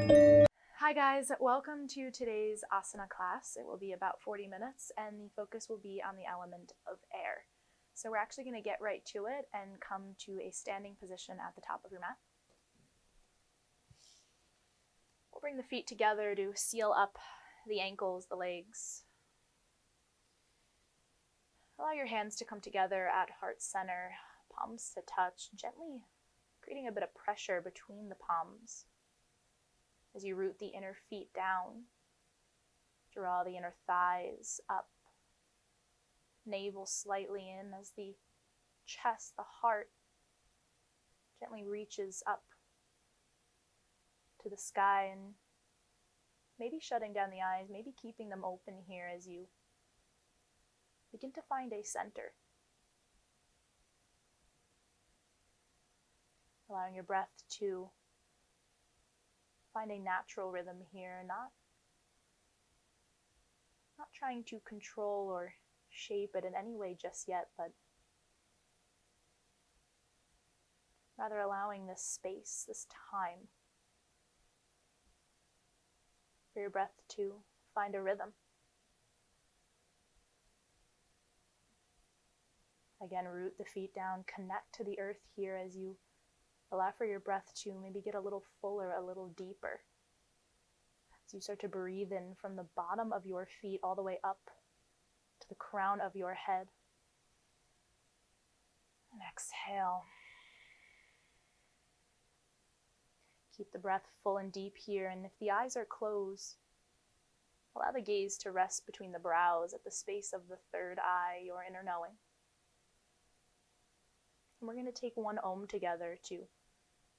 Hi guys, welcome to today's asana class. It will be about 40 minutes and the focus will be on the element of air. So we're actually going to get right to it and come to a standing position at the top of your mat. We'll bring the feet together to seal up the ankles, the legs. Allow your hands to come together at heart center, palms to touch, gently creating a bit of pressure between the palms. As you root the inner feet down, draw the inner thighs up, navel slightly in as the chest, the heart, gently reaches up to the sky, and maybe shutting down the eyes, maybe keeping them open here as you begin to find a center. Allowing your breath to find a natural rhythm here, not trying to control or shape it in any way just yet, but rather allowing this space, this time, for your breath to find a rhythm. Again, root the feet down, connect to the earth here as you allow for your breath to maybe get a little fuller, a little deeper. As you start to breathe in from the bottom of your feet all the way up to the crown of your head. And exhale. Keep the breath full and deep here, and if the eyes are closed, allow the gaze to rest between the brows at the space of the third eye, your inner knowing. And we're going to take one Om together to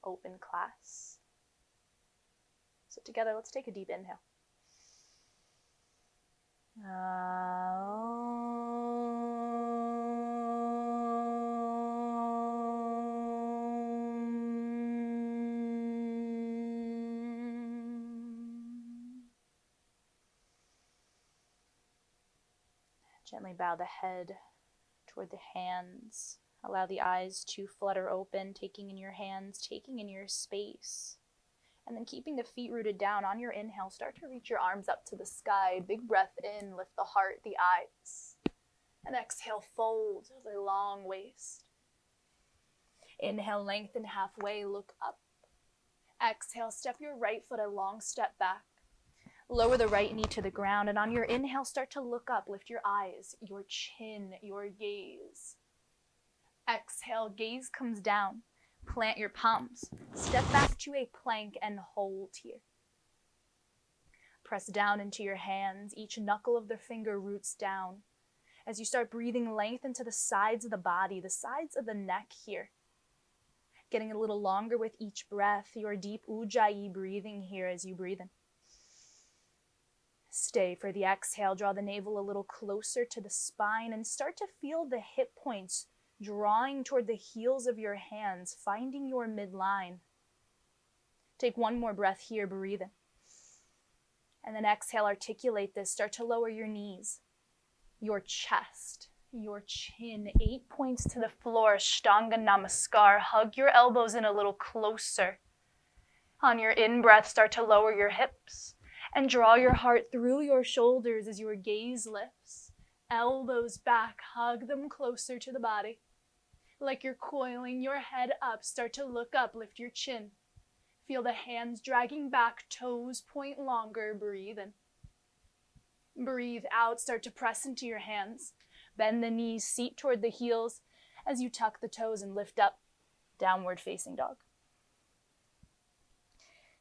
open class. So together, let's take a deep inhale. Gently bow the head toward the hands. Allow the eyes to flutter open, taking in your hands, taking in your space. And then keeping the feet rooted down. On your inhale, start to reach your arms up to the sky. Big breath in, lift the heart, the eyes. And exhale, fold the long waist. Inhale, lengthen halfway, look up. Exhale, step your right foot a long step back. Lower the right knee to the ground. And on your inhale, start to look up. Lift your eyes, your chin, your gaze. Exhale, gaze comes down. Plant your palms. Step back to a plank and hold here. Press down into your hands. Each knuckle of the finger roots down. As you start breathing length into the sides of the body, the sides of the neck here. Getting a little longer with each breath. Your deep ujjayi breathing here as you breathe in. Stay for the exhale. Draw the navel a little closer to the spine and start to feel the hip points drawing toward the heels of your hands, finding your midline. Take one more breath here, breathe in. And then exhale, articulate this. Start to lower your knees, your chest, your chin, 8 points to the floor, Ashtanga Namaskar. Hug your elbows in a little closer. On your in-breath, start to lower your hips and draw your heart through your shoulders as your gaze lifts. Elbows back, hug them closer to the body. Like you're coiling your head up, start to look up, lift your chin. Feel the hands dragging back, toes point longer, breathe in. Breathe out, start to press into your hands. Bend the knees, seat toward the heels as you tuck the toes and lift up, downward facing dog.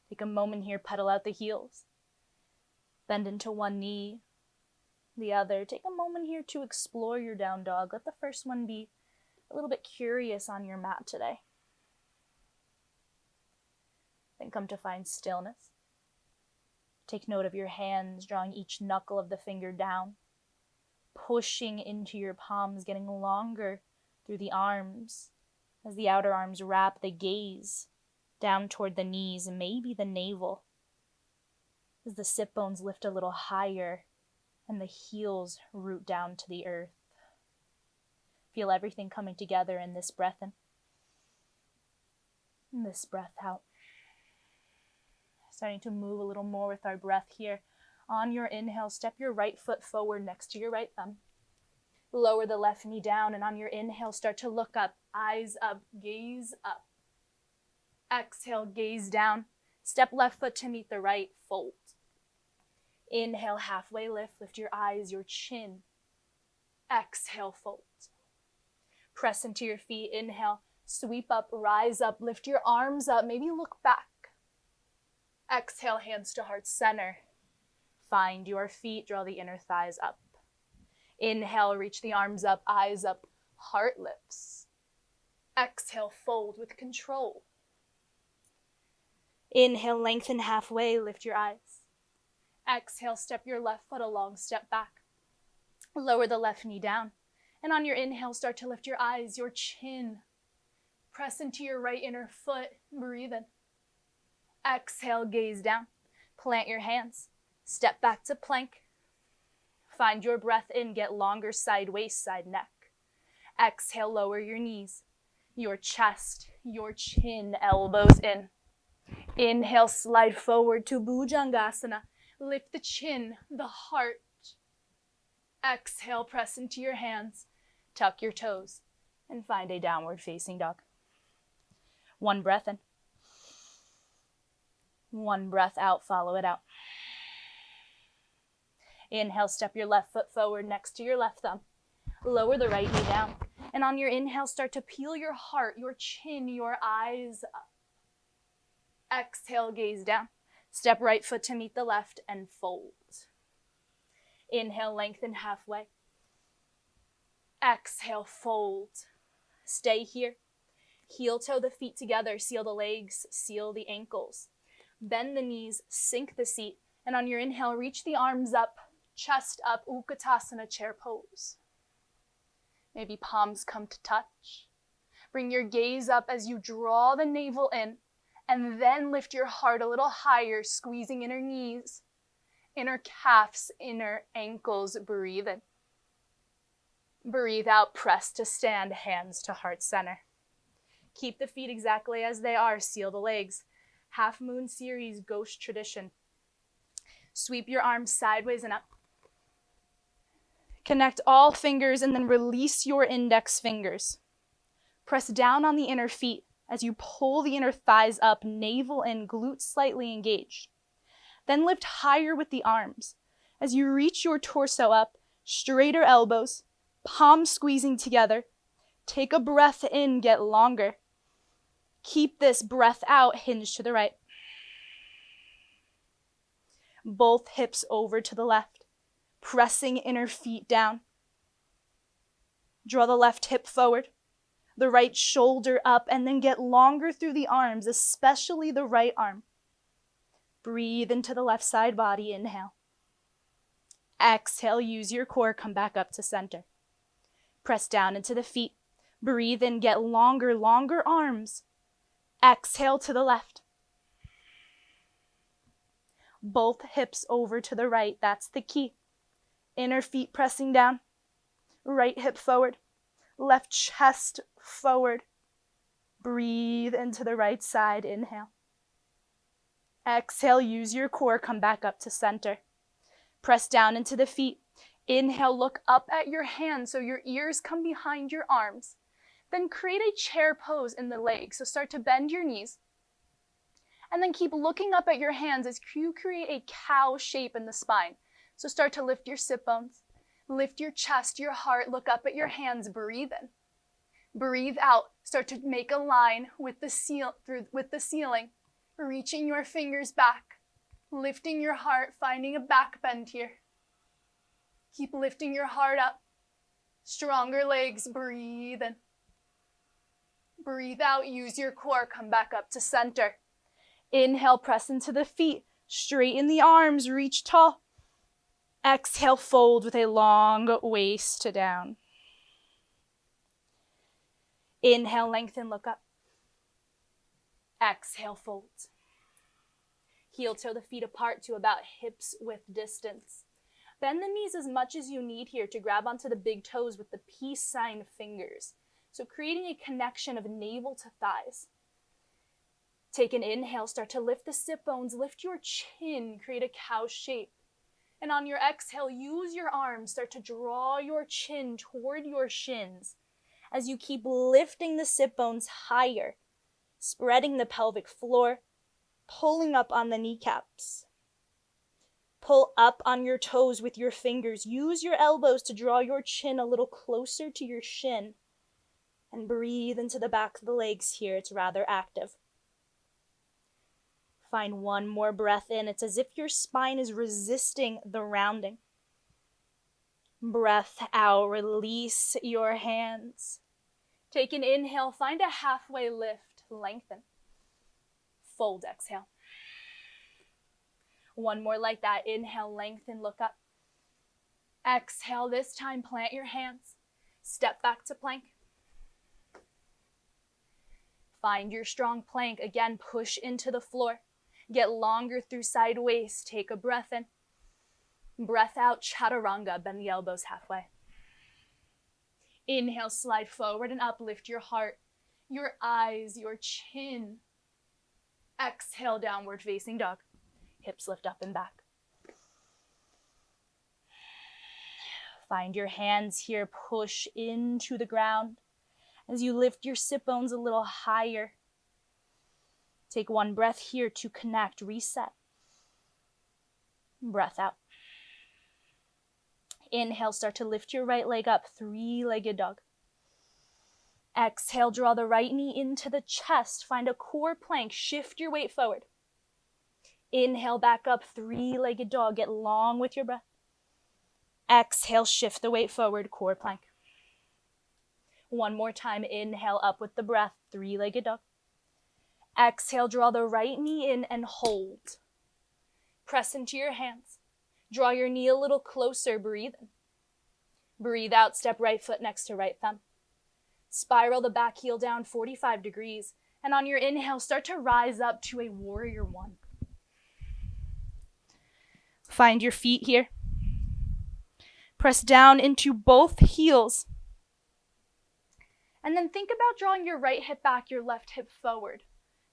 Take a moment here, pedal out the heels. Bend into one knee, the other. Take a moment here to explore your down dog. Let the first one be a little bit curious on your mat today. Then come to find stillness. Take note of your hands, drawing each knuckle of the finger down, pushing into your palms, getting longer through the arms. As the outer arms wrap, the gaze down toward the knees and maybe the navel. As the sit bones lift a little higher and the heels root down to the earth. Feel everything coming together in this breath in. And this breath out. Starting to move a little more with our breath here. On your inhale, step your right foot forward next to your right thumb. Lower the left knee down, and on your inhale, start to look up, eyes up, gaze up. Exhale, gaze down. Step left foot to meet the right, fold. Inhale, halfway lift, lift your eyes, your chin. Exhale, fold. Press into your feet, inhale, sweep up, rise up, lift your arms up, maybe look back. Exhale, hands to heart center. Find your feet, draw the inner thighs up. Inhale, reach the arms up, eyes up, heart lifts. Exhale, fold with control. Inhale, lengthen halfway, lift your eyes. Exhale, step your left foot along, step back. Lower the left knee down. And on your inhale, start to lift your eyes, your chin. Press into your right inner foot, breathe in. Exhale, gaze down. Plant your hands. Step back to plank. Find your breath in, get longer side waist, side neck. Exhale, lower your knees, your chest, your chin, elbows in. Inhale, slide forward to Bhujangasana. Lift the chin, the heart. Exhale, press into your hands. Tuck your toes and find a downward facing dog. One breath in. One breath out, follow it out. Inhale, step your left foot forward next to your left thumb. Lower the right knee down. And on your inhale, start to peel your heart, your chin, your eyes up. Exhale, gaze down. Step right foot to meet the left and fold. Inhale, lengthen halfway. Exhale, fold. Stay here. Heel toe the feet together, seal the legs, seal the ankles. Bend the knees, sink the seat. And on your inhale, reach the arms up, chest up, Utkatasana, chair pose. Maybe palms come to touch. Bring your gaze up as you draw the navel in, and then lift your heart a little higher, squeezing inner knees, inner calves, inner ankles. Breathe in. Breathe out, press to stand, hands to heart center. Keep the feet exactly as they are, seal the legs. Half moon series, ghost tradition. Sweep your arms sideways and up. Connect all fingers and then release your index fingers. Press down on the inner feet as you pull the inner thighs up, navel in, glutes slightly engaged. Then lift higher with the arms. As you reach your torso up, straighter elbows, palms squeezing together. Take a breath in, get longer. Keep this breath out, hinge to the right. Both hips over to the left. Pressing inner feet down. Draw the left hip forward, the right shoulder up, and then get longer through the arms, especially the right arm. Breathe into the left side body, inhale. Exhale, use your core, come back up to center. Press down into the feet. Breathe in, get longer arms. Exhale to the left. Both hips over to the right, that's the key. Inner feet pressing down, right hip forward, left chest forward. Breathe into the right side, inhale. Exhale, use your core, come back up to center. Press down into the feet. Inhale, look up at your hands so your ears come behind your arms. Then create a chair pose in the legs. So start to bend your knees. And then keep looking up at your hands as you create a cow shape in the spine. So start to lift your sit bones, lift your chest, your heart, look up at your hands, breathe in. Breathe out, start to make a line with the ceiling, reaching your fingers back, lifting your heart, finding a back bend here. Keep lifting your heart up, stronger legs, breathe in. Breathe out, use your core, come back up to center. Inhale, press into the feet, straighten the arms, reach tall. Exhale, fold with a long waist down. Inhale, lengthen, look up. Exhale, fold. Heel toe the feet apart to about hips width distance. Bend the knees as much as you need here to grab onto the big toes with the peace sign fingers. So creating a connection of navel to thighs. Take an inhale, start to lift the sit bones, lift your chin, create a cow shape. And on your exhale, use your arms, start to draw your chin toward your shins as you keep lifting the sit bones higher, spreading the pelvic floor, pulling up on the kneecaps. Pull up on your toes with your fingers. Use your elbows to draw your chin a little closer to your shin. And breathe into the back of the legs here. It's rather active. Find one more breath in. It's as if your spine is resisting the rounding. Breath out. Release your hands. Take an inhale. Find a halfway lift. Lengthen. Fold. Exhale. One more like that. Inhale, lengthen, look up. Exhale, this time plant your hands. Step back to plank. Find your strong plank. Again, push into the floor. Get longer through side waist. Take a breath in. Breath out, chaturanga. Bend the elbows halfway. Inhale, slide forward and up. Lift your heart, your eyes, your chin. Exhale, downward facing dog. Hips lift up and back. Find your hands here. Push into the ground as you lift your sit bones a little higher. Take one breath here to connect, reset. Breath out. Inhale, start to lift your right leg up, three-legged dog. Exhale, draw the right knee into the chest. Find a core plank. Shift your weight forward. Inhale, back up, three-legged dog. Get long with your breath. Exhale, shift the weight forward, core plank. One more time, inhale, up with the breath, three-legged dog. Exhale, draw the right knee in and hold. Press into your hands. Draw your knee a little closer, breathe in. Breathe out, step right foot next to right thumb. Spiral the back heel down 45 degrees. And on your inhale, start to rise up to a warrior one. Find your feet here. Press down into both heels. And then think about drawing your right hip back, your left hip forward.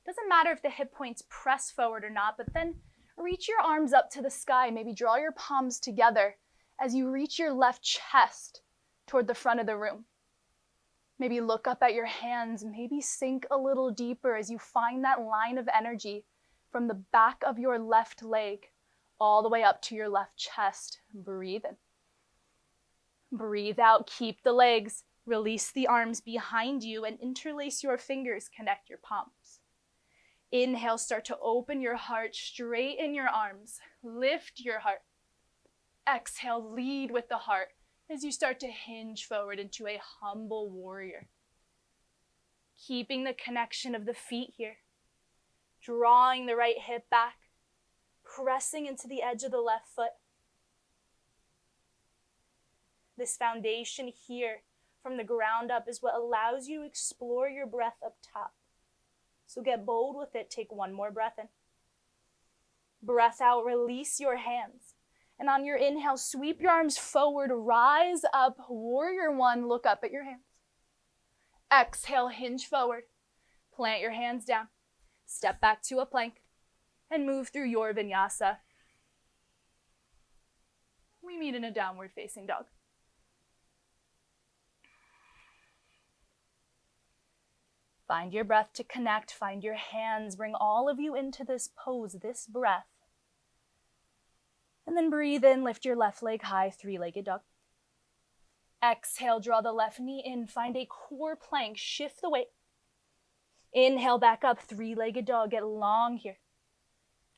Doesn't matter if the hip points press forward or not, but then reach your arms up to the sky. Maybe draw your palms together as you reach your left chest toward the front of the room. Maybe look up at your hands. Maybe sink a little deeper as you find that line of energy from the back of your left leg all the way up to your left chest. Breathe in. Breathe out. Keep the legs. Release the arms behind you and interlace your fingers. Connect your palms. Inhale, start to open your heart, straighten your arms, lift your heart. Exhale, lead with the heart as you start to hinge forward into a humble warrior. Keeping the connection of the feet here, drawing the right hip back, pressing into the edge of the left foot. This foundation here from the ground up is what allows you to explore your breath up top. So get bold with it. Take one more breath in. Breath out, release your hands. And on your inhale, sweep your arms forward, rise up, warrior one, look up at your hands. Exhale, hinge forward, plant your hands down, step back to a plank, and move through your vinyasa. We meet in a downward facing dog. Find your breath to connect. Find your hands. Bring all of you into this pose, this breath. And then breathe in. Lift your left leg high, three-legged dog. Exhale, draw the left knee in. Find a core plank. Shift the weight. Inhale, back up, three-legged dog. Get long here.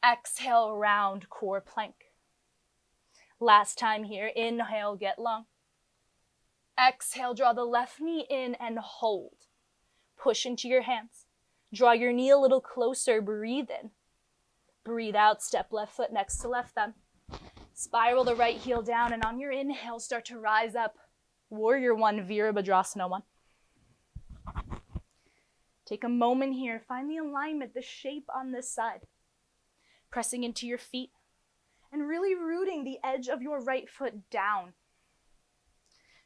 Exhale, round, core plank. Last time here. Inhale, get long. Exhale, draw the left knee in and hold. Push into your hands. Draw your knee a little closer. Breathe in. Breathe out. Step left foot next to left thumb. Spiral the right heel down, and on your inhale, start to rise up. Warrior one, Virabhadrasana one. Take a moment here. Find the alignment, the shape on this side. Pressing into your feet and really rooting the edge of your right foot down.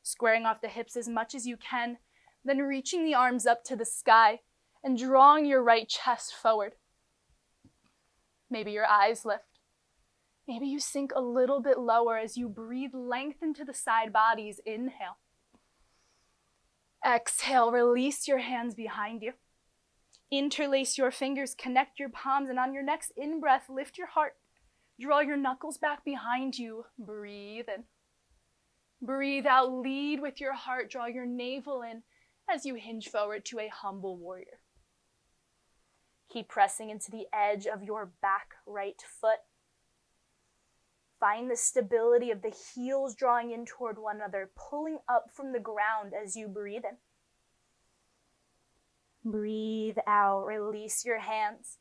Squaring off the hips as much as you can, then reaching the arms up to the sky and drawing your right chest forward. Maybe your eyes lift. Maybe you sink a little bit lower as you breathe length into the side bodies. Inhale. Exhale, release your hands behind you. Interlace your fingers, connect your palms, and on your next in-breath, lift your heart. Draw your knuckles back behind you. Breathe in. Breathe out, lead with your heart. Draw your navel in as you hinge forward to a humble warrior. Keep pressing into the edge of your back right foot. Find the stability of the heels drawing in toward one another, pulling up from the ground as you breathe in. Breathe out, release your hands.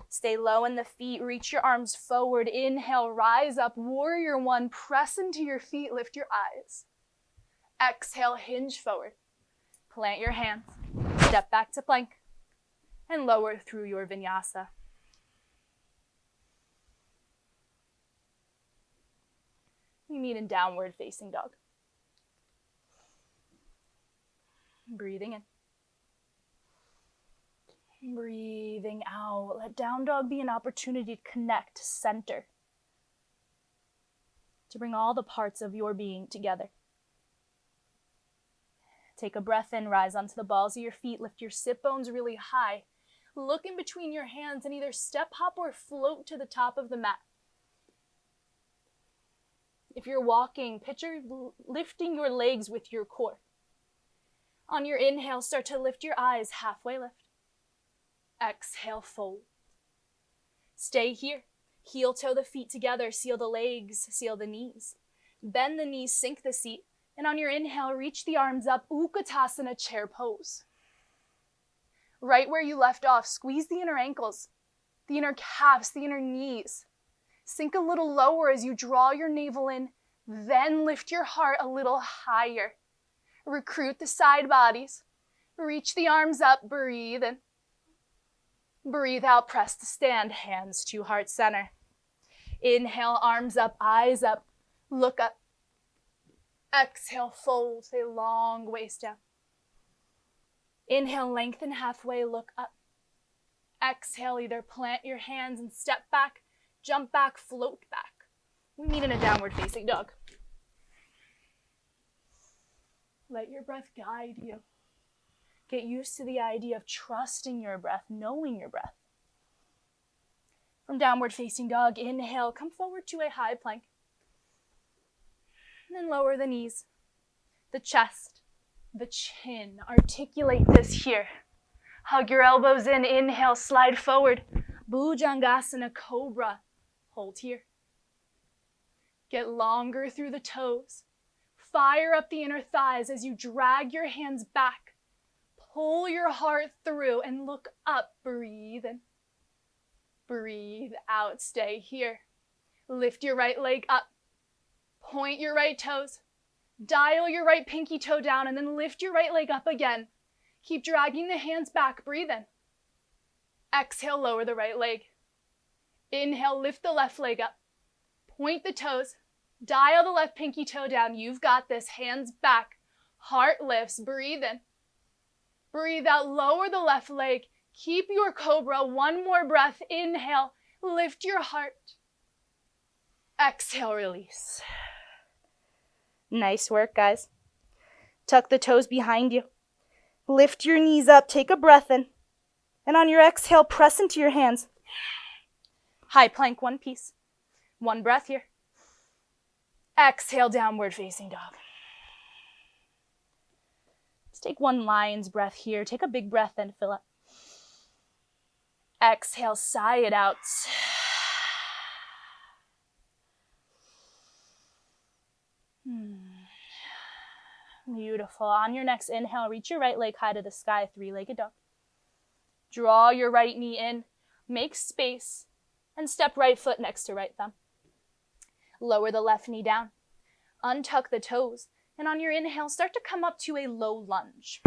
Stay low in the feet, reach your arms forward. Inhale, rise up, warrior one, press into your feet, lift your eyes. Exhale, hinge forward. Plant your hands, step back to plank, and lower through your vinyasa. We meet in downward facing dog. Breathing in. Breathing out. Let down dog be an opportunity to connect, center, to bring all the parts of your being together. Take a breath in, rise onto the balls of your feet, lift your sit bones really high. Look in between your hands and either step, hop, or float to the top of the mat. If you're walking, picture lifting your legs with your core. On your inhale, start to lift your eyes, halfway lift. Exhale, fold. Stay here. Heel toe the feet together, seal the legs, seal the knees. Bend the knees, sink the seat. And on your inhale, reach the arms up, Utkatasana, chair pose. Right where you left off, squeeze the inner ankles, the inner calves, the inner knees. Sink a little lower as you draw your navel in, then lift your heart a little higher. Recruit the side bodies. Reach the arms up, breathe in. Breathe out, press to stand, hands to heart center. Inhale, arms up, eyes up, look up. Exhale, fold, a long waist down. Inhale, lengthen halfway, look up. Exhale, either plant your hands and step back, jump back, float back. We meet in a downward facing dog. Let your breath guide you. Get used to the idea of trusting your breath, knowing your breath. From downward facing dog, inhale, come forward to a high plank. And then lower the knees, the chest, the chin. Articulate this here. Hug your elbows in, inhale, slide forward. Bhujangasana, cobra. Hold here. Get longer through the toes. Fire up the inner thighs as you drag your hands back. Pull your heart through and look up. Breathe in. Breathe out. Stay here. Lift your right leg up. Point your right toes. Dial your right pinky toe down and then lift your right leg up again. Keep dragging the hands back. Breathe in. Exhale, lower the right leg. Inhale, lift the left leg up. Point the toes. Dial the left pinky toe down. You've got this. Hands back. Heart lifts. Breathe in. Breathe out. Lower the left leg. Keep your cobra. One more breath. Inhale. Lift your heart. Exhale, release. Nice work, guys. Tuck the toes behind you. Lift your knees up. Take a breath in. And on your exhale, press into your hands. High plank, one piece. One breath here. Exhale, downward facing dog. Let's take one lion's breath here. Take a big breath in, fill up. Exhale, sigh it out. Beautiful. On your next inhale, reach your right leg high to the sky, three-legged dog. Draw your right knee in, make space, and step right foot next to right thumb. Lower the left knee down, untuck the toes, and on your inhale, start to come up to a low lunge.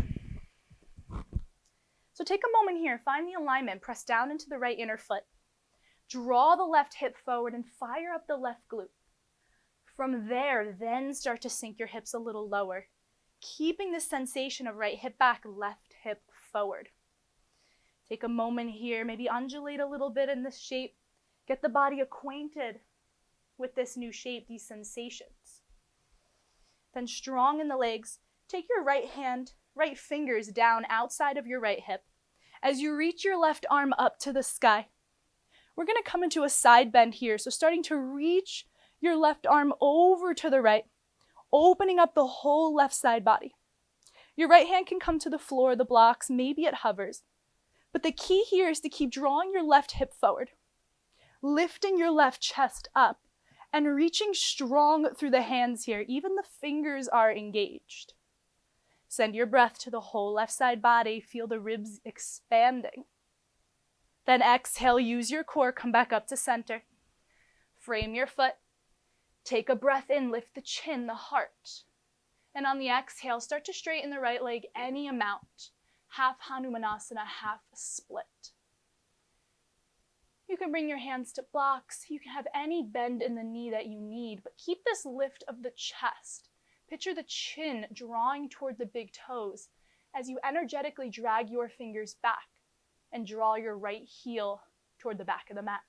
So take a moment here, find the alignment, press down into the right inner foot. Draw the left hip forward and fire up the left glute. From there, then start to sink your hips a little lower, keeping the sensation of right hip back, left hip forward. Take a moment here, maybe undulate a little bit in this shape. Get the body acquainted with this new shape, these sensations. Then strong in the legs, take your right hand, right fingers down outside of your right hip. As you reach your left arm up to the sky, we're going to come into a side bend here. So starting to reach your left arm over to the right, opening up the whole left side body. Your right hand can come to the floor, the blocks, maybe it hovers. But the key here is to keep drawing your left hip forward, lifting your left chest up, and reaching strong through the hands here. Even the fingers are engaged. Send your breath to the whole left side body. Feel the ribs expanding. Then exhale, use your core, come back up to center. Frame your foot. Take a breath in, lift the chin, the heart. And on the exhale, start to straighten the right leg any amount. Half Hanumanasana, half split. You can bring your hands to blocks. You can have any bend in the knee that you need, but keep this lift of the chest. Picture the chin drawing toward the big toes as you energetically drag your fingers back and draw your right heel toward the back of the mat.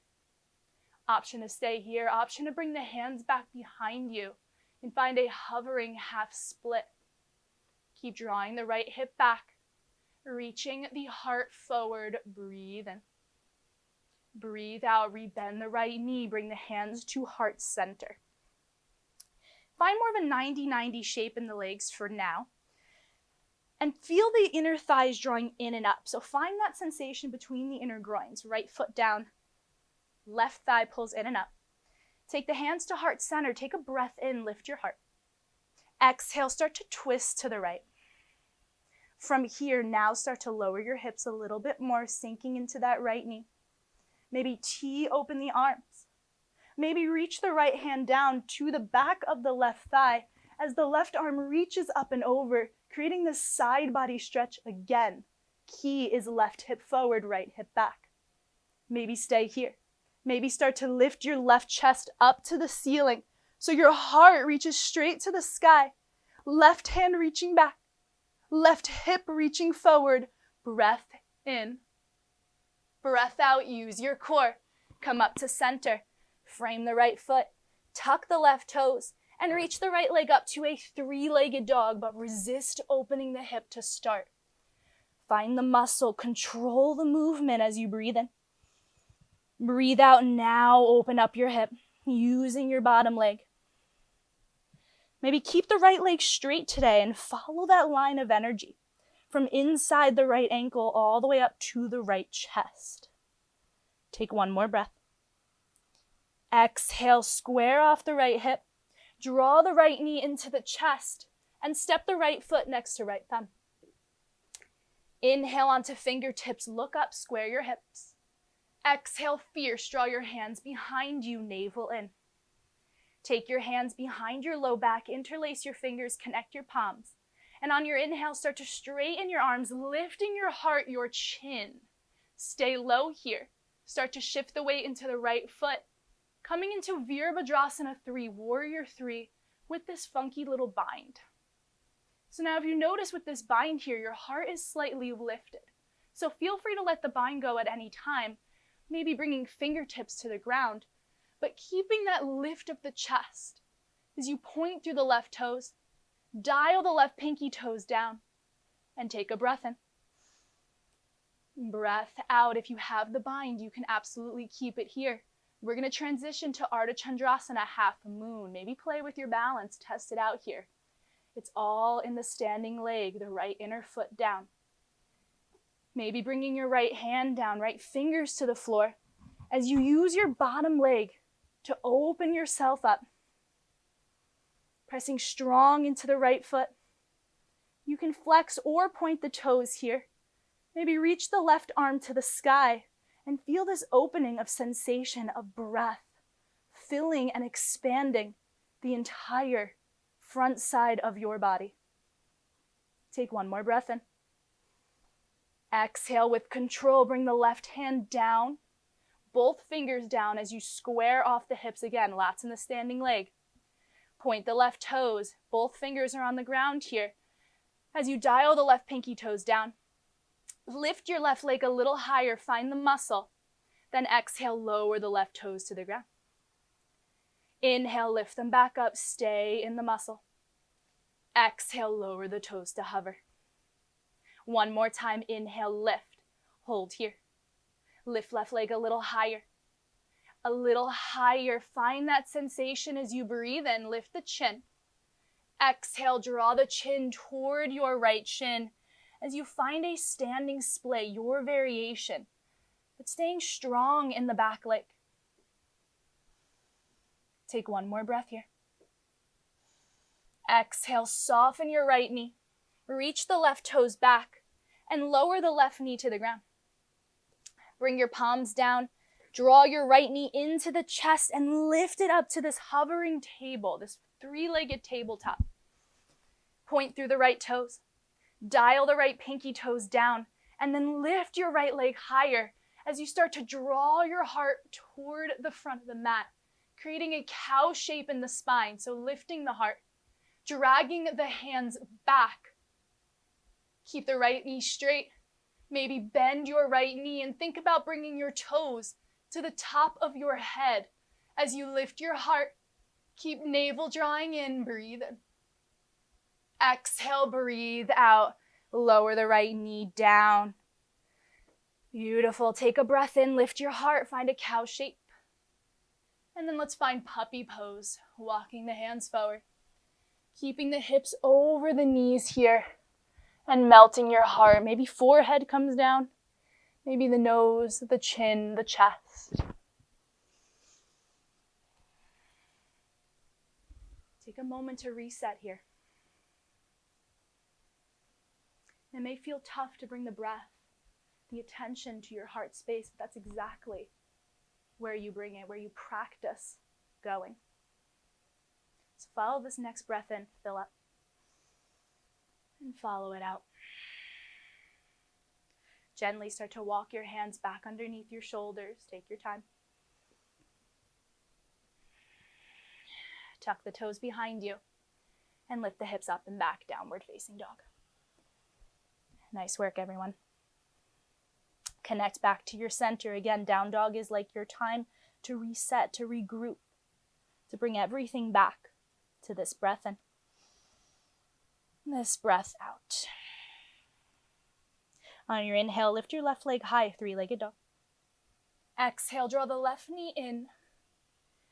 Option to stay here, option to bring the hands back behind you and find a hovering half split. Keep drawing the right hip back, reaching the heart forward, breathe in. Breathe out, rebend the right knee, bring the hands to heart center. Find more of a 90-90 shape in the legs for now. And feel the inner thighs drawing in and up. So find that sensation between the inner groins. Right foot down, left thigh pulls in and up. Take the hands to heart center. Take a breath in, lift your heart. Exhale, start to twist to the right. From here, now start to lower your hips a little bit more, sinking into that right knee. Maybe tee open the arms. Maybe reach the right hand down to the back of the left thigh as the left arm reaches up and over, creating this side body stretch again. Key is left hip forward, right hip back. Maybe stay here. Maybe start to lift your left chest up to the ceiling so your heart reaches straight to the sky. Left hand reaching back. Left hip reaching forward. Breath in. Breath out, use your core. Come up to center. Frame the right foot. Tuck the left toes and reach the right leg up to a three-legged dog, but resist opening the hip to start. Find the muscle. Control the movement as you breathe in. Breathe out now. Open up your hip using your bottom leg. Maybe keep the right leg straight today and follow that line of energy from inside the right ankle all the way up to the right chest. Take one more breath. Exhale, square off the right hip. Draw the right knee into the chest and step the right foot next to right thumb. Inhale onto fingertips, look up, square your hips. Exhale, fierce, draw your hands behind you, navel in. Take your hands behind your low back, interlace your fingers, connect your palms. And on your inhale, start to straighten your arms, lifting your heart, your chin. Stay low here. Start to shift the weight into the right foot. Coming into Virabhadrasana 3, Warrior 3, with this funky little bind. So now if you notice with this bind here, your heart is slightly lifted. So feel free to let the bind go at any time, maybe bringing fingertips to the ground, but keeping that lift of the chest as you point through the left toes, dial the left pinky toes down, and take a breath in. Breath out. If you have the bind, you can absolutely keep it here. We're going to transition to Ardha Chandrasana, half moon. Maybe play with your balance, test it out here. It's all in the standing leg, the right inner foot down. Maybe bringing your right hand down, right fingers to the floor, as you use your bottom leg to open yourself up. Pressing strong into the right foot. You can flex or point the toes here. Maybe reach the left arm to the sky and feel this opening of sensation of breath, filling and expanding the entire front side of your body. Take one more breath in. Exhale with control. Bring the left hand down, both fingers down as you square off the hips again, lats in the standing leg. Point the left toes. Both fingers are on the ground here. As you dial the left pinky toes down, lift your left leg a little higher. Find the muscle. Then exhale, lower the left toes to the ground. Inhale, lift them back up, stay in the muscle. Exhale, lower the toes to hover. One more time, inhale, lift, hold here. Lift left leg a little higher. A little higher, find that sensation as you breathe in, lift the chin. Exhale, draw the chin toward your right shin as you find a standing split, your variation, but staying strong in the back leg. Take one more breath here. Exhale, soften your right knee. Reach the left toes back and lower the left knee to the ground. Bring your palms down. Draw your right knee into the chest and lift it up to this hovering table, this three-legged tabletop. Point through the right toes. Dial the right pinky toes down and then lift your right leg higher as you start to draw your heart toward the front of the mat, creating a cow shape in the spine. So lifting the heart, dragging the hands back. Keep the right knee straight. Maybe bend your right knee and think about bringing your toes to the top of your head as you lift your heart. Keep navel drawing in, breathe in. Exhale, breathe out. Lower the right knee down. Beautiful. Take a breath in, lift your heart, find a cow shape. And then let's find puppy pose, walking the hands forward. Keeping the hips over the knees here and melting your heart. Maybe forehead comes down. Maybe the nose, the chin, the chest. Take a moment to reset here. It may feel tough to bring the breath, the attention to your heart space, but that's exactly where you bring it, where you practice going. So follow this next breath in, fill up, and follow it out. Gently start to walk your hands back underneath your shoulders. Take your time. Tuck the toes behind you and lift the hips up and back, downward facing dog. Nice work, everyone. Connect back to your center. Again, down dog is like your time to reset, to regroup, to bring everything back to this breath in, this breath out. On your inhale, lift your left leg high, three-legged dog. Exhale, draw the left knee in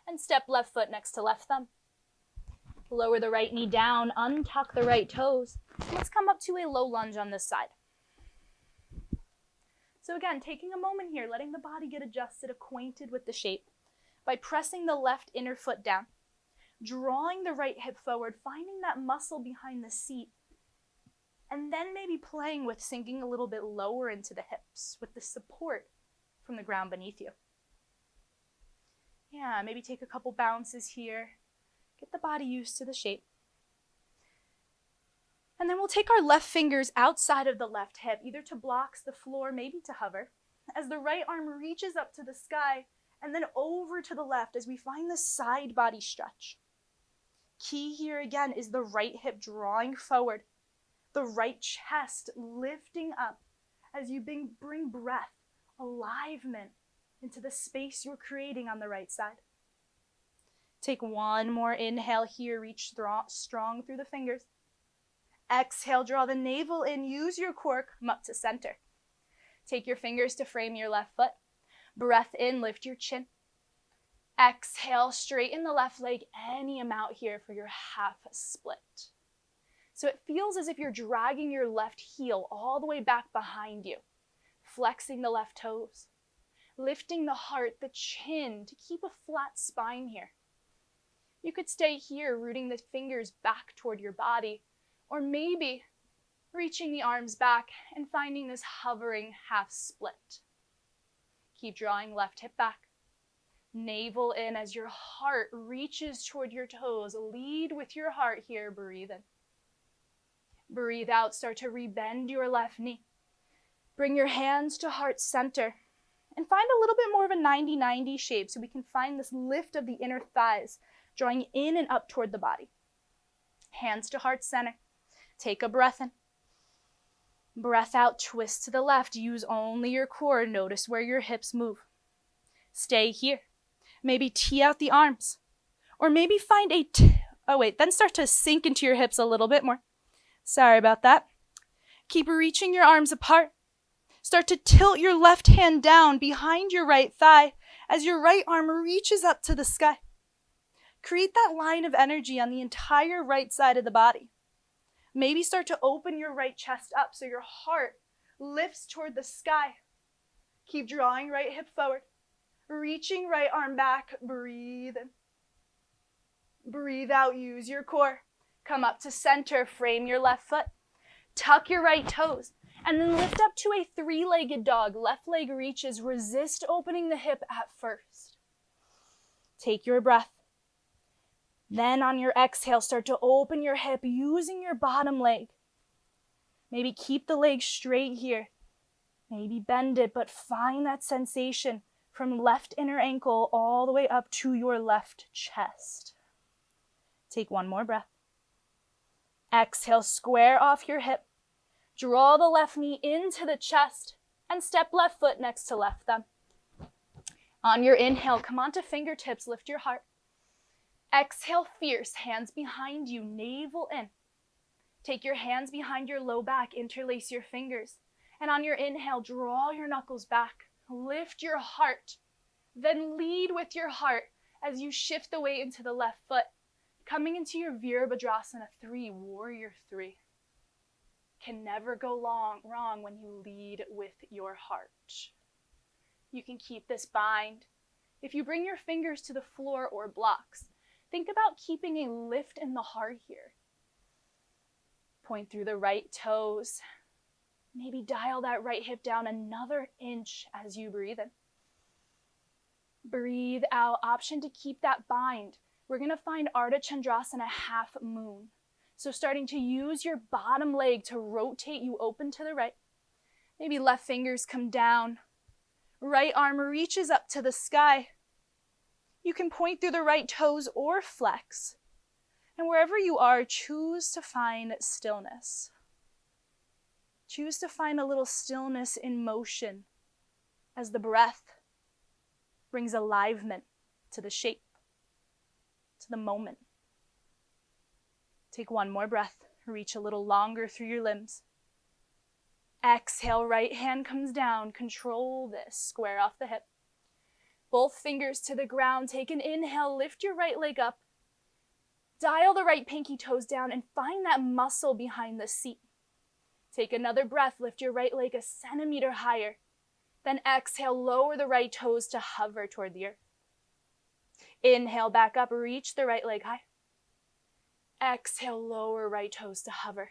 and step left foot next to left thumb. Lower the right knee down, untuck the right toes. Let's come up to a low lunge on this side. So again, taking a moment here, letting the body get adjusted, acquainted with the shape by pressing the left inner foot down, drawing the right hip forward, finding that muscle behind the seat, and then maybe playing with sinking a little bit lower into the hips with the support from the ground beneath you. Yeah, maybe take a couple bounces here. Get the body used to the shape. And then we'll take our left fingers outside of the left hip, either to block the floor, maybe to hover, as the right arm reaches up to the sky, and then over to the left as we find the side body stretch. Key here again is the right hip drawing forward, the right chest lifting up as you bring breath, aliveness into the space you're creating on the right side. Take one more inhale here, reach strong through the fingers. Exhale, draw the navel in, use your core, come up to center. Take your fingers to frame your left foot. Breath in, lift your chin. Exhale, straighten the left leg any amount here for your half split. So it feels as if you're dragging your left heel all the way back behind you, flexing the left toes, lifting the heart, the chin to keep a flat spine here. You could stay here, rooting the fingers back toward your body, or maybe reaching the arms back and finding this hovering half split. Keep drawing left hip back. Navel in as your heart reaches toward your toes. Lead with your heart here, breathe in. Breathe out, start to rebend your left knee. Bring your hands to heart center and find a little bit more of a 90-90 shape so we can find this lift of the inner thighs, drawing in and up toward the body. Hands to heart center. Take a breath in. Breath out, twist to the left. Use only your core. Notice where your hips move. Stay here. Maybe tee out the arms. Or maybe find then start to sink into your hips a little bit more. Sorry about that. Keep reaching your arms apart. Start to tilt your left hand down behind your right thigh as your right arm reaches up to the sky. Create that line of energy on the entire right side of the body. Maybe start to open your right chest up so your heart lifts toward the sky. Keep drawing right hip forward, reaching right arm back. Breathe in. Breathe out, use your core. Come up to center, frame your left foot. Tuck your right toes, and then lift up to a three-legged dog. Left leg reaches, resist opening the hip at first. Take your breath. Then on your exhale, start to open your hip using your bottom leg. Maybe keep the leg straight here. Maybe bend it, but find that sensation from left inner ankle all the way up to your left chest. Take one more breath. Exhale, square off your hip. Draw the left knee into the chest and step left foot next to left thumb. On your inhale, come onto fingertips, lift your heart. Exhale, fierce, hands behind you, navel in. Take your hands behind your low back, interlace your fingers. And on your inhale, draw your knuckles back. Lift your heart. Then lead with your heart as you shift the weight into the left foot. Coming into your Virabhadrasana 3, Warrior 3. Can never go wrong when you lead with your heart. You can keep this bind. If you bring your fingers to the floor or blocks, think about keeping a lift in the heart here. Point through the right toes. Maybe dial that right hip down another inch as you breathe in. Breathe out. Option to keep that bind. We're going to find Ardha Chandrasana half moon. So starting to use your bottom leg to rotate you open to the right. Maybe left fingers come down. Right arm reaches up to the sky. You can point through the right toes or flex. And wherever you are, choose to find stillness. Choose to find a little stillness in motion as the breath brings aliveness to the shape, to the moment. Take one more breath. Reach a little longer through your limbs. Exhale, right hand comes down. Control this. Square off the hip. Both fingers to the ground. Take an inhale. Lift your right leg up. Dial the right pinky toes down and find that muscle behind the seat. Take another breath. Lift your right leg a centimeter higher. Then exhale, lower the right toes to hover toward the earth. Inhale, back up. Reach the right leg high. Exhale, lower right toes to hover.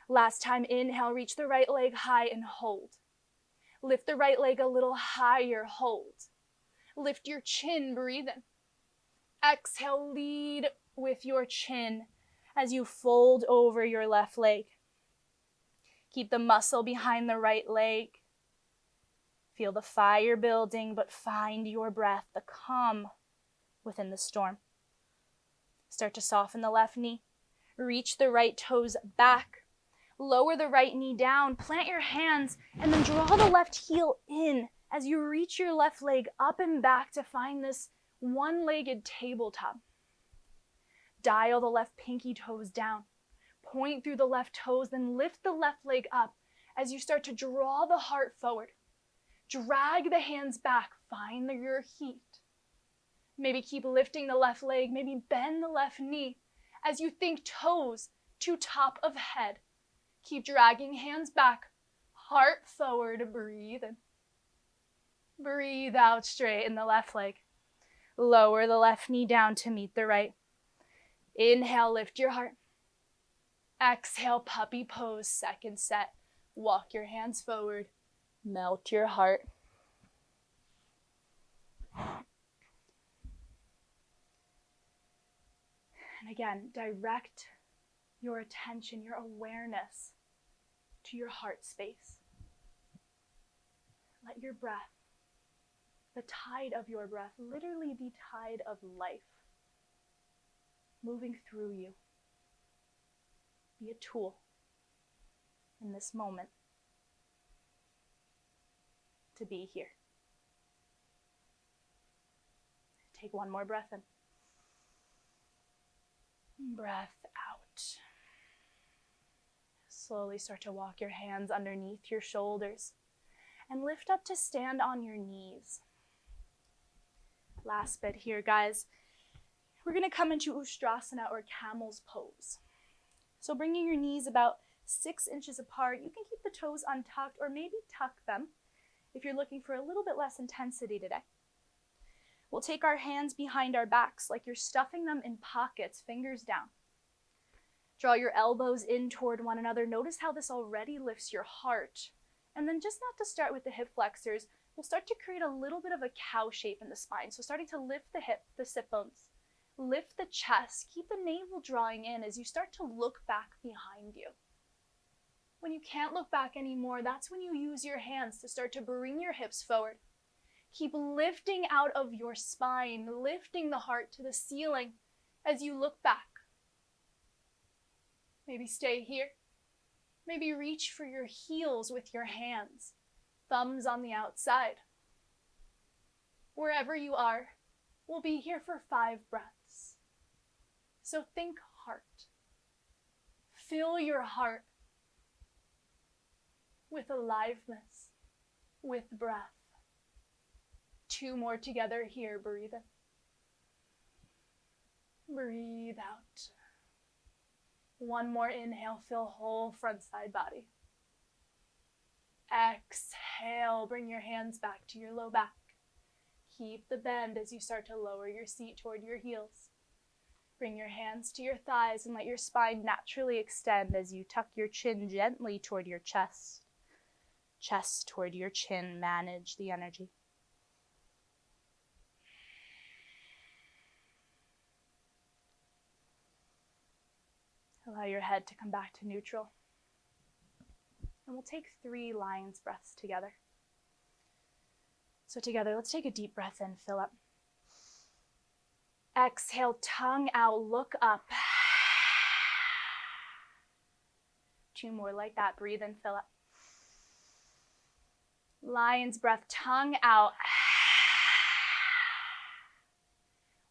Last time, inhale, reach the right leg high and hold. Lift the right leg a little higher, hold. Lift your chin, breathe in. Exhale, lead with your chin as you fold over your left leg. Keep the muscle behind the right leg. Feel the fire building, but find your breath, the calm within the storm. Start to soften the left knee. Reach the right toes back. Lower the right knee down. Plant your hands and then draw the left heel in as you reach your left leg up and back to find this one-legged tabletop. Dial the left pinky toes down. Point through the left toes, then lift the left leg up as you start to draw the heart forward. Drag the hands back. Find your heat. Maybe keep lifting the left leg. Maybe bend the left knee as you think toes to top of head. Keep dragging hands back. Heart forward. Breathe in. Breathe out, straighten the left leg. Lower the left knee down to meet the right. Inhale, lift your heart. Exhale, puppy pose, second set. Walk your hands forward. Melt your heart. And again, direct your attention, your awareness to your heart space. Let your breath, the tide of your breath, literally the tide of life, moving through you, be a tool in this moment to be here. Take one more breath in. Breath out. Slowly start to walk your hands underneath your shoulders and lift up to stand on your knees. Last bit here, guys. We're going to come into Ustrasana, or camel's pose. So bringing your knees about 6 inches apart, you can keep the toes untucked or maybe tuck them if you're looking for a little bit less intensity today. We'll take our hands behind our backs like you're stuffing them in pockets, fingers down. Draw your elbows in toward one another. Notice how this already lifts your heart. And then just not to start with the hip flexors, we'll start to create a little bit of a cow shape in the spine. So starting to lift the hip, the sit bones, lift the chest, keep the navel drawing in as you start to look back behind you. When you can't look back anymore, that's when you use your hands to start to bring your hips forward. Keep lifting out of your spine, lifting the heart to the ceiling as you look back. Maybe stay here. Maybe reach for your heels with your hands, thumbs on the outside. Wherever you are, we'll be here for 5 breaths. So think heart. Fill your heart with aliveness, with breath. 2 more together here. Breathe in. Breathe out. 1 more inhale, fill whole front side body. Exhale, bring your hands back to your low back. Keep the bend as you start to lower your seat toward your heels. Bring your hands to your thighs and let your spine naturally extend as you tuck your chin gently toward your chest. Chest toward your chin, manage the energy. Allow your head to come back to neutral. And we'll take 3 lion's breaths together. So together, let's take a deep breath in, fill up. Exhale, tongue out, look up. 2 more like that, breathe in, fill up. Lion's breath, tongue out.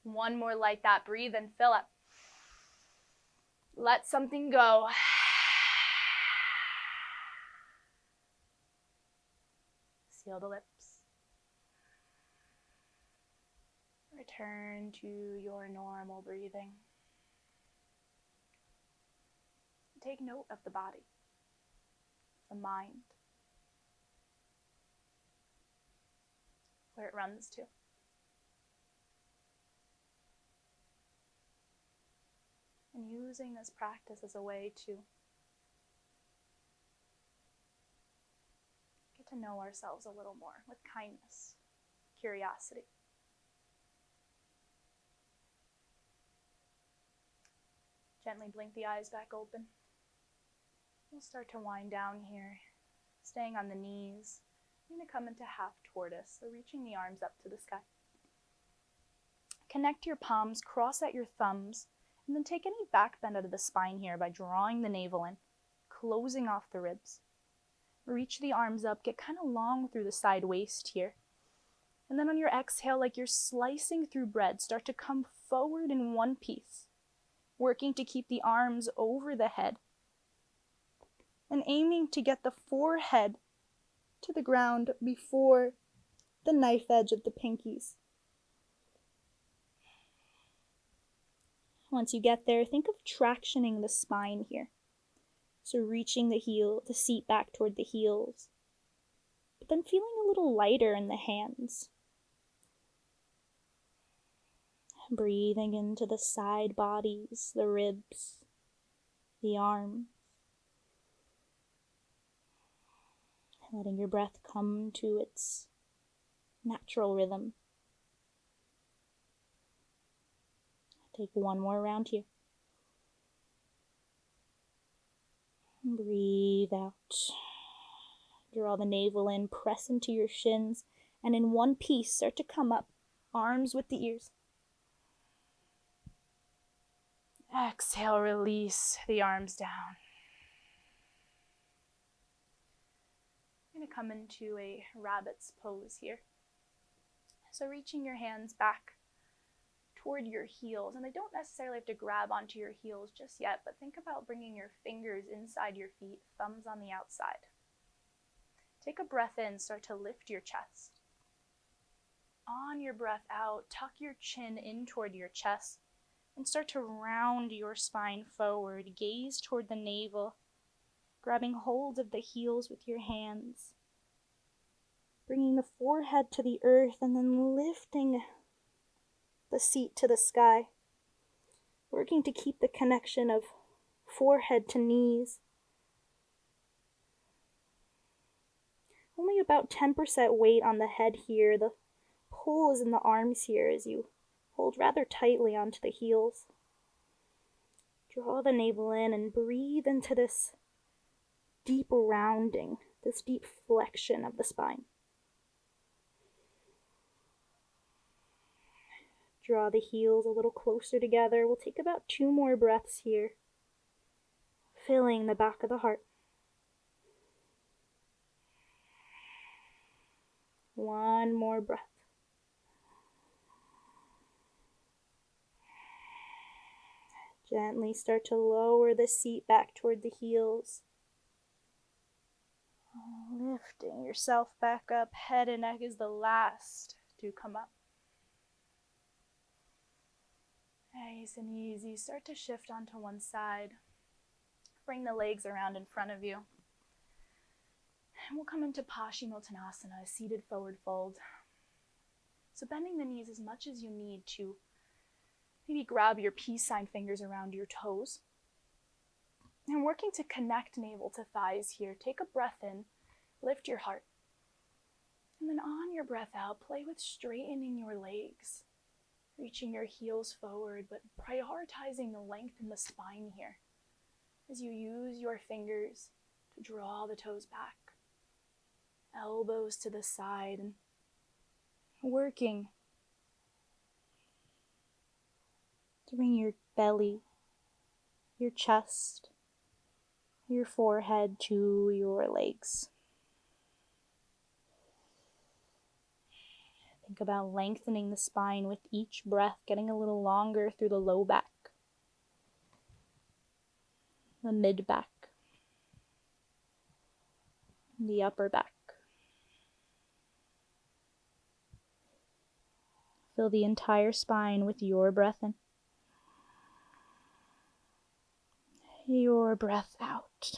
1 more like that, breathe in, fill up. Let something go. Seal the lips. Return to your normal breathing. Take note of the body, the mind, where it runs to. And using this practice as a way to get to know ourselves a little more with kindness, curiosity. Gently blink the eyes back open. We'll start to wind down here, staying on the knees. I'm going to come into half tortoise, so reaching the arms up to the sky. Connect your palms, cross at your thumbs, and then take any back bend out of the spine here by drawing the navel in, closing off the ribs. Reach the arms up, get kind of long through the side waist here. And then on your exhale, like you're slicing through bread, start to come forward in one piece, working to keep the arms over the head and aiming to get the forehead to the ground before the knife edge of the pinkies. Once you get there, think of tractioning the spine here. So reaching the seat back toward the heels, but then feeling a little lighter in the hands. Breathing into the side bodies, the ribs, the arms. Letting your breath come to its natural rhythm. Take 1 more round here. Breathe out. Draw the navel in, press into your shins, and in one piece start to come up, arms with the ears. Exhale, release the arms down. I'm going to come into a rabbit's pose here. So reaching your hands back toward your heels. And they don't necessarily have to grab onto your heels just yet, but think about bringing your fingers inside your feet, thumbs on the outside. Take a breath in, start to lift your chest. On your breath out, tuck your chin in toward your chest and start to round your spine forward. Gaze toward the navel, grabbing hold of the heels with your hands. Bringing the forehead to the earth and then lifting the seat to the sky. Working to keep the connection of forehead to knees. Only about 10% weight on the head here. The pull is in the arms here as you hold rather tightly onto the heels. Draw the navel in and breathe into this deep rounding, this deep flexion of the spine. Draw the heels a little closer together. We'll take about 2 more breaths here, filling the back of the heart. 1 more breath. Gently start to lower the seat back toward the heels. Lifting yourself back up. Head and neck is the last to come up. Nice and easy. Start to shift onto one side. Bring the legs around in front of you. And we'll come into Paschimottanasana, a seated forward fold. So bending the knees as much as you need to maybe grab your peace sign fingers around your toes. And working to connect navel to thighs here. Take a breath in, lift your heart. And then on your breath out, play with straightening your legs. Reaching your heels forward, but prioritizing the length in the spine here as you use your fingers to draw the toes back. Elbows to the side and working to bring your belly, your chest, your forehead to your legs. Think about lengthening the spine with each breath, getting a little longer through the low back, the mid back, the upper back. Fill the entire spine with your breath in. Your breath out.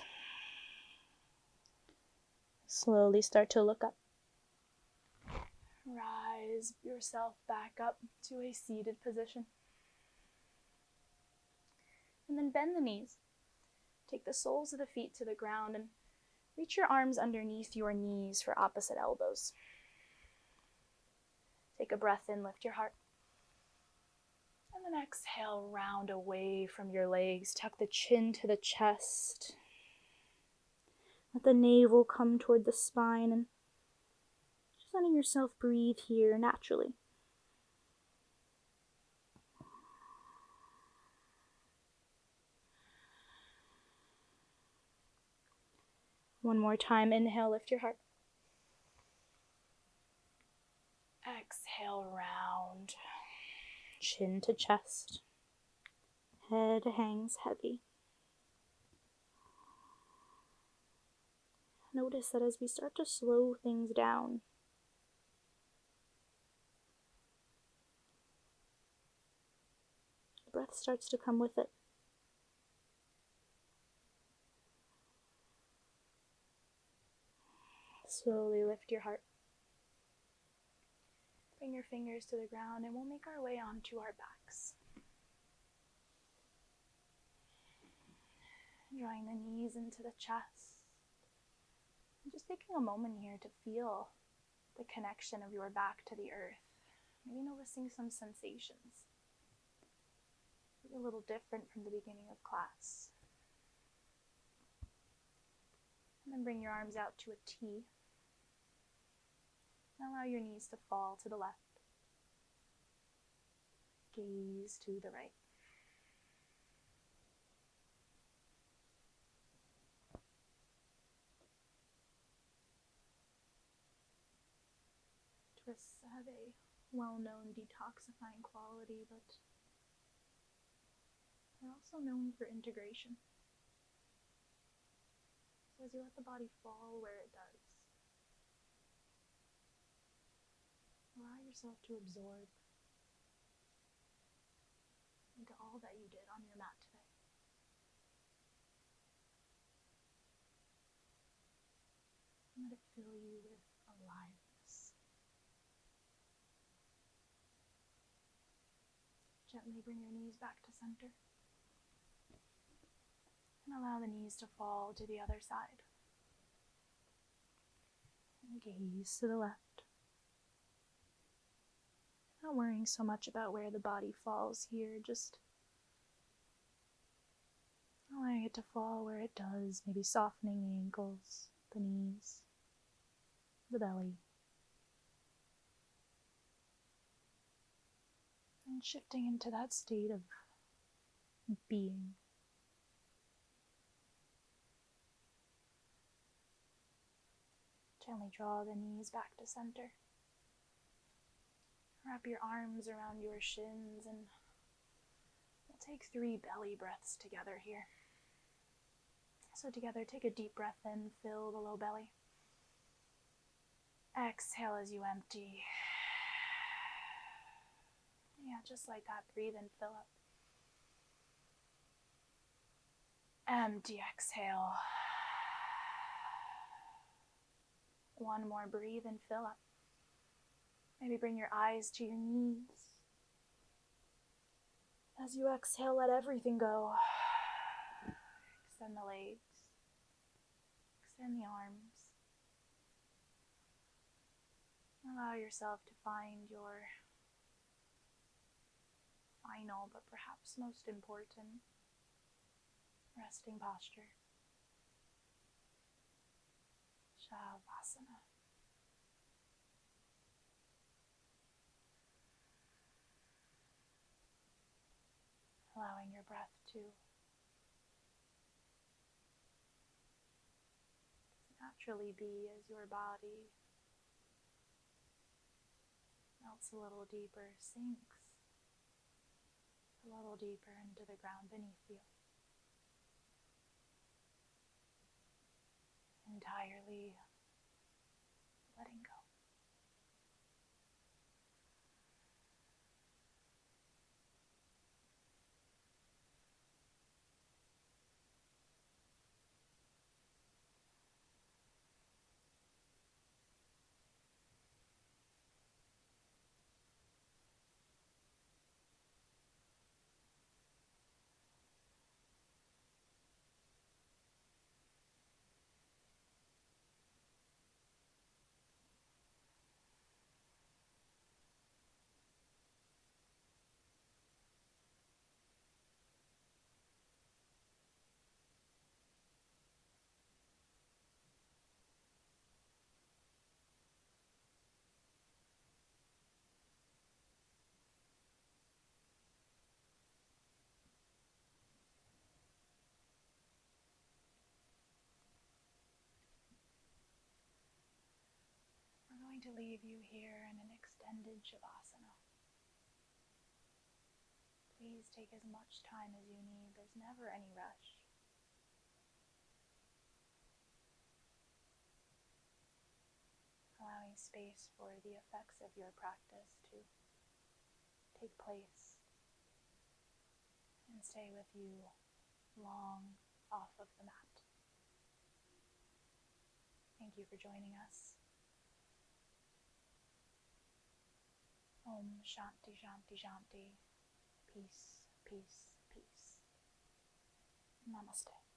Slowly start to look up. Rise yourself back up to a seated position. And then bend the knees. Take the soles of the feet to the ground and reach your arms underneath your knees for opposite elbows. Take a breath in, lift your heart. And then exhale, round away from your legs. Tuck the chin to the chest. Let the navel come toward the spine and just letting yourself breathe here naturally. One more time, inhale, lift your heart. Exhale, round. Chin to chest. Head hangs heavy. Notice that as we start to slow things down, the breath starts to come with it. Slowly lift your heart. Bring your fingers to the ground and we'll make our way onto our backs. Drawing the knees into the chest. And just taking a moment here to feel the connection of your back to the earth. Maybe noticing some sensations. Maybe a little different from the beginning of class. And then bring your arms out to a T. And allow your knees to fall to the left. Gaze to the right. Twist Save. well-known detoxifying quality, but they're also known for integration. So as you let the body fall where it does, allow yourself to absorb into all that you did on your mat today. And let it fill you with aliveness. Gently bring your knees back to center. And allow the knees to fall to the other side. And gaze to the left. Not worrying so much about where the body falls here, just allowing it to fall where it does, maybe softening the ankles, the knees, the belly. And shifting into that state of being. Gently draw the knees back to center. Wrap your arms around your shins and we'll take 3 belly breaths together here. So together, take a deep breath in, fill the low belly. Exhale as you empty. Yeah, just like that, breathe and fill up. Empty, exhale. One more, breathe and fill up. Maybe bring your eyes to your knees. As you exhale, let everything go. Extend the legs. Extend the arms. Allow yourself to find your final, but perhaps most important, resting posture. Shavasana. Allowing your breath to naturally be as your body melts a little deeper, sinks a little deeper into the ground beneath you. Entirely letting go. We're going to leave you here in an extended Shavasana. Please take as much time as you need. There's never any rush. Allowing space for the effects of your practice to take place and stay with you long off of the mat. Thank you for joining us. Om Shanti Shanti Shanti. Peace, peace, peace. Namaste.